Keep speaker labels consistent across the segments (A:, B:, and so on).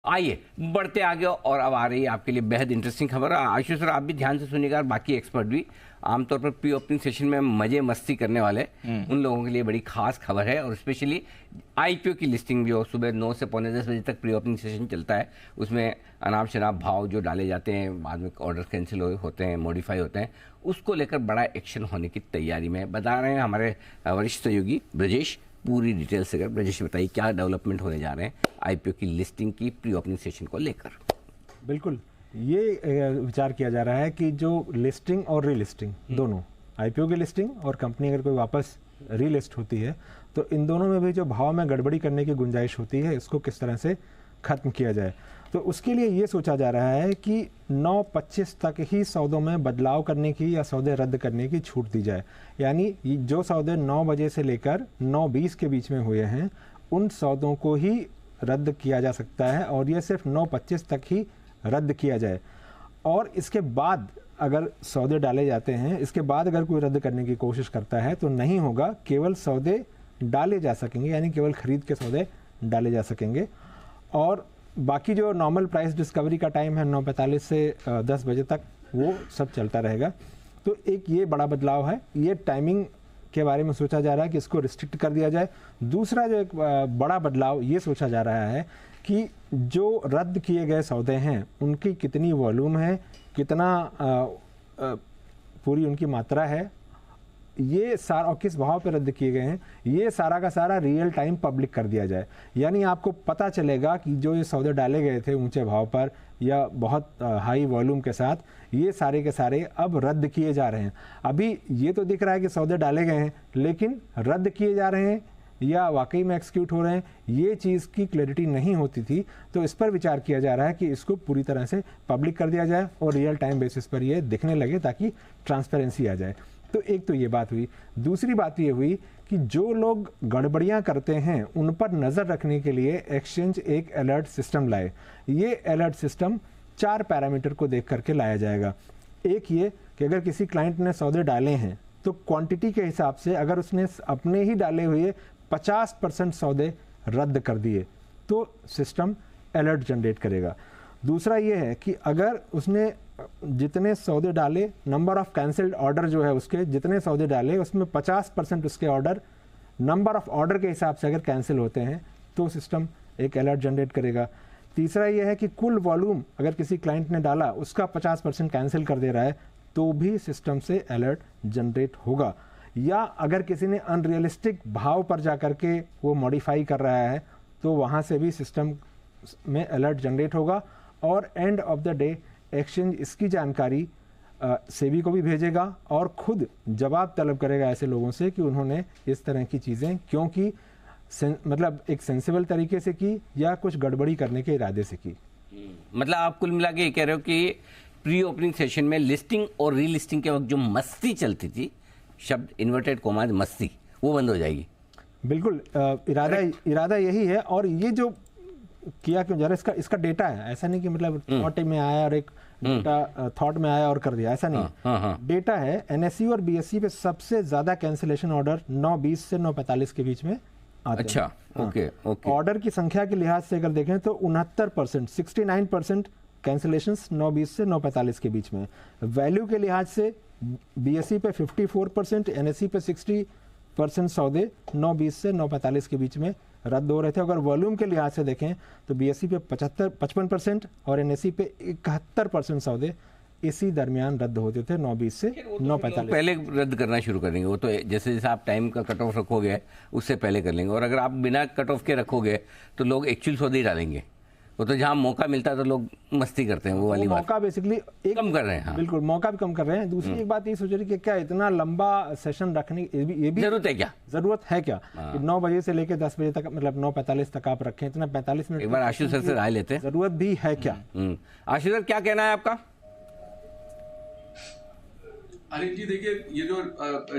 A: आइए बढ़ते आगे, और अब आ रही है आपके लिए बेहद इंटरेस्टिंग खबर। आशीष सर, आप भी ध्यान से सुनिएगा और बाकी एक्सपर्ट भी। आमतौर पर प्री ओपनिंग सेशन में मजे मस्ती करने वाले उन लोगों के लिए बड़ी खास खबर है, और स्पेशली आईपीओ की लिस्टिंग जो सुबह 9 से पौने 10 बजे तक प्री ओपनिंग सेशन चलता है, उसमें अनाप शनाप भाव जो डाले जाते हैं, बाद में ऑर्डर कैंसिल होते हैं, मॉडिफाई होते हैं, उसको लेकर बड़ा एक्शन होने की तैयारी में बता रहे हैं हमारे वरिष्ठ सहयोगी ब्रजेश। पूरी डिटेल से अगर ब्रजेश बताइए क्या डेवलपमेंट होने जा रहे हैं आईपीओ की लिस्टिंग की प्री ओपनिंग सेशन को लेकर।
B: बिल्कुल, ये विचार किया जा रहा है कि जो लिस्टिंग और रीलिस्टिंग दोनों, आईपीओ की लिस्टिंग और कंपनी अगर कोई वापस रीलिस्ट होती है तो इन दोनों में भी जो भाव में गड़बड़ी करने की गुंजाइश होती है, इसको किस तरह से खत्म किया जाए। तो उसके लिए ये सोचा जा रहा है कि 9:25 तक ही सौदों में बदलाव करने की या सौदे रद्द करने की छूट दी जाए। यानी जो सौदे 9 बजे से लेकर 9:20 के बीच में हुए हैं, उन सौदों को ही रद्द किया जा सकता है, और ये सिर्फ 9:25 तक ही रद्द किया जाए। और इसके बाद अगर सौदे डाले जाते हैं, इसके बाद अगर कोई रद्द करने की कोशिश करता है तो नहीं होगा, केवल सौदे डाले जा सकेंगे, यानी केवल खरीद के सौदे डाले जा सकेंगे। और बाकी जो नॉर्मल प्राइस डिस्कवरी का टाइम है 9:45 से 10 बजे तक, वो सब चलता रहेगा। तो एक ये बड़ा बदलाव है, ये टाइमिंग के बारे में सोचा जा रहा है कि इसको रिस्ट्रिक्ट कर दिया जाए। दूसरा जो एक बड़ा बदलाव ये सोचा जा रहा है कि जो रद्द किए गए सौदे हैं उनकी कितनी वॉल्यूम है, कितना पूरी उनकी मात्रा है, ये सारा, और किस भाव पे रद्द किए गए हैं, ये सारा का सारा रियल टाइम पब्लिक कर दिया जाए। यानी आपको पता चलेगा कि जो ये सौदे डाले गए थे ऊंचे भाव पर या बहुत हाई वॉल्यूम के साथ, ये सारे के सारे अब रद्द किए जा रहे हैं। अभी ये तो दिख रहा है कि सौदे डाले गए हैं, लेकिन रद्द किए जा रहे हैं या वाकई में एक्सिक्यूट हो रहे हैं, ये चीज़ की क्लैरिटी नहीं होती थी। तो इस पर विचार किया जा रहा है कि इसको पूरी तरह से पब्लिक कर दिया जाए और रियल टाइम बेसिस पर ये दिखने लगे, ताकि ट्रांसपेरेंसी आ जाए। तो एक तो ये बात हुई। दूसरी बात ये हुई कि जो लोग गड़बड़ियां करते हैं उन पर नज़र रखने के लिए एक्सचेंज एक अलर्ट सिस्टम लाए। ये अलर्ट सिस्टम 4 पैरामीटर को देख करके लाया जाएगा। एक ये कि अगर किसी क्लाइंट ने सौदे डाले हैं तो क्वांटिटी के हिसाब से अगर उसने अपने ही डाले हुए 50% सौदे रद्द कर दिए तो सिस्टम अलर्ट जनरेट करेगा। दूसरा ये है कि अगर उसने जितने सौदे डाले, नंबर ऑफ कैंसिल्ड ऑर्डर जो है उसके जितने सौदे डाले, उसमें 50% उसके ऑर्डर नंबर ऑफ ऑर्डर के हिसाब से अगर कैंसिल होते हैं तो सिस्टम एक अलर्ट जनरेट करेगा। तीसरा ये है कि कुल वॉल्यूम अगर किसी क्लाइंट ने डाला उसका 50% कैंसिल कर दे रहा है तो भी सिस्टम से अलर्ट जनरेट होगा। या अगर किसी ने अनरियलिस्टिक भाव पर जाकर के वो मॉडिफाई कर रहा है तो वहाँ से भी सिस्टम में अलर्ट जनरेट होगा। और end of the day exchange इसकी जानकारी सेबी को भी भेजेगा और खुद जवाब तलब करेगा ऐसे लोगों से कि उन्होंने इस तरह की चीज़ें क्योंकि मतलब एक सेंसिबल तरीके से की या कुछ गड़बड़ी करने के इरादे से की।
A: मतलब आप कुल मिला के ये कह रहे हो कि प्री ओपनिंग सेशन में लिस्टिंग और रीलिस्टिंग के वक्त जो मस्ती चलती थी, शब्द इन्वर्टेड कोमाज मस्ती, वो बंद हो जाएगी।
B: बिल्कुल, इरादा यही है। और ये जो किया क्यों जा रहा है, इसका डेटा है। ऐसा नहीं कि मतलब थॉट में आया और एक डेटा थॉट में आया और कर दिया, ऐसा नहीं। डेटा है। एनएसई और बीएसई पे सबसे ज्यादा कैंसिलेशन ऑर्डर 9:20 से 9:45 के बीच में आते हैं।
A: अच्छा, ओके।
B: ऑर्डर की संख्या के लिहाज से अगर देखें तो 69%, 69% कैंसिलेशंस 9:20 से 9:45 के बीच में। वैल्यू के लिहाज से बीएसई पे 54%, एनएसई पे 60% सौदे 9:20 से 9:45 के बीच में रद्द हो रहे थे। अगर वॉल्यूम के लिहाज से देखें तो बीएसई पे 55% और एनएसई पे 71% सौदे इसी दरमियान रद्द होते थे 9:20 से 9:45।
A: पहले रद्द करना शुरू कर देंगे वो तो, जैसे जैसे आप टाइम का कट ऑफ रखोगे उससे पहले कर लेंगे। और अगर आप बिना कट ऑफ के रखोगे तो लोग एक्चुअल सौदे ही डालेंगे। वो तो जहाँ मौका मिलता है तो लोग मस्ती करते हैं, वो वाली बात।
B: मौका बेसिकली
A: कम कर रहे हैं। हाँ।
B: बिल्कुल, मौका भी कम कर रहे हैं। दूसरी एक बात ये सोच रही कि क्या इतना लंबा सेशन रखने ये भी
A: जरूरत है क्या?
B: जरूरत है क्या कि 9 बजे से लेकर 10 बजे तक, मतलब 9:45 तक आप रखें, इतना 45 मिनट।
A: एक बार आशीष सर से राय लेते हैं,
B: जरूरत भी है क्या?
A: आशीष सर क्या कहना है आपका?
C: अनिल जी देखिए, ये जो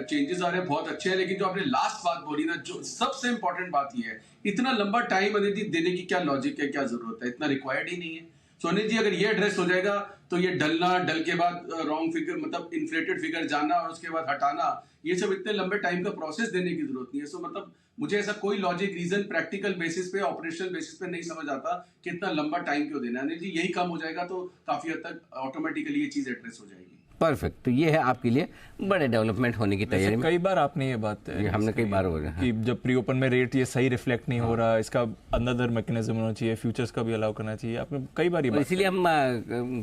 C: चेंजेस आ रहे हैं बहुत अच्छे हैं, लेकिन जो आपने लास्ट बात बोली ना, जो सबसे इंपॉर्टेंट बात ये है, इतना लंबा टाइम अनिल जी देने की क्या लॉजिक है, क्या जरूरत है? इतना रिक्वायर्ड ही नहीं है। सो अनिल जी, अगर ये एड्रेस हो जाएगा तो ये डल के बाद रॉन्ग फिगर, मतलब इन्फ्लेटेड फिगर जाना और उसके बाद हटाना, ये सब इतने लंबे टाइम का प्रोसेस देने की जरूरत नहीं है। सो मतलब मुझे ऐसा कोई लॉजिक रीजन प्रैक्टिकल बेसिस पे, ऑपरेशनल बेसिस पे नहीं समझ आता कि इतना लंबा टाइम क्यों देना है। अनिल जी, यही कम हो जाएगा तो काफी हद तक ऑटोमेटिकली ये चीज एड्रेस हो जाएगी।
A: परफेक्ट। तो ये है आपके लिए बड़े डेवलपमेंट होने की तैयारी में।
D: कई बार आपने ये बात
A: हमने कई बार हो रहा है
D: कि जब प्री ओपन में रेट ये सही रिफ्लेक्ट नहीं हो रहा, इसका अनदर मैकेनिज्म होना चाहिए, फ्यूचर्स का भी अलाउ करना चाहिए। आपने कई बार ये बात,
A: इसीलिए हम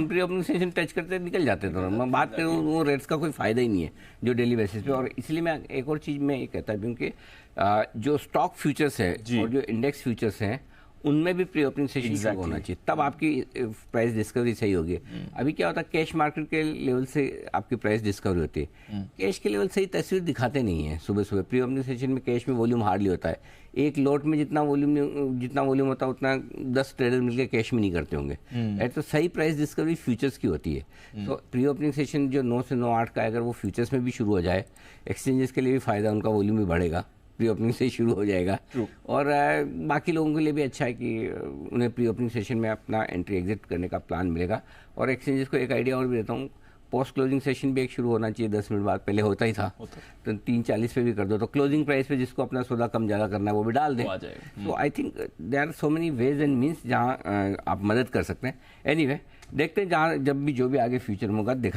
A: प्री ओपनिंग सेशन टच करते निकल जाते थे। मैं बात करूँ वो रेट्स का कोई फायदा ही नहीं है जो डेली बेसिस पे। और इसलिए मैं एक और चीज़ मैं ये कहता हूँ कि जो स्टॉक फ्यूचर्स है और जो इंडेक्स फ्यूचर्स हैं उनमें भी प्री ओपनिंग सेशन शुरू होना चाहिए, तब आपकी प्राइस डिस्कवरी सही होगी। अभी क्या होता है, कैश मार्केट के लेवल से आपकी प्राइस डिस्कवरी होती है, कैश के लेवल सही तस्वीर दिखाते नहीं है। सुबह सुबह प्री ओपनिंग सेशन में कैश में वॉल्यूम हार्डली होता है। एक लॉट में जितना वॉल्यूम होता है उतना 10 ट्रेडर मिलकर कैश में नहीं करते होंगे। तो सही प्राइस डिस्कवरी फ्यूचर्स की होती है। तो प्री ओपनिंग सेशन जो 9 से 9-8 का अगर वो फ्यूचर्स में भी शुरू हो जाए, एक्सचेंजेस के लिए भी फायदा, उनका वॉल्यूम भी बढ़ेगा, प्री ओपनिंग से शुरू हो जाएगा। और बाकी लोगों के लिए भी अच्छा है कि उन्हें प्री ओपनिंग सेशन में अपना एंट्री एग्जिट करने का प्लान मिलेगा। और एक्सचेंजेस को एक आइडिया और भी देता हूँ, पोस्ट क्लोजिंग सेशन भी एक शुरू होना चाहिए 10 मिनट बाद। पहले होता ही था तो 3:40 पे भी कर दो, तो क्लोजिंग प्राइस पे जिसको अपना सौदा कम ज़्यादा करना है वो भी डाल दें। तो I think there are so many ways and means जहाँ आप मदद कर सकते हैं। एनीवे देखते हैं जहाँ जब भी जो भी आगे फ्यूचर में होगा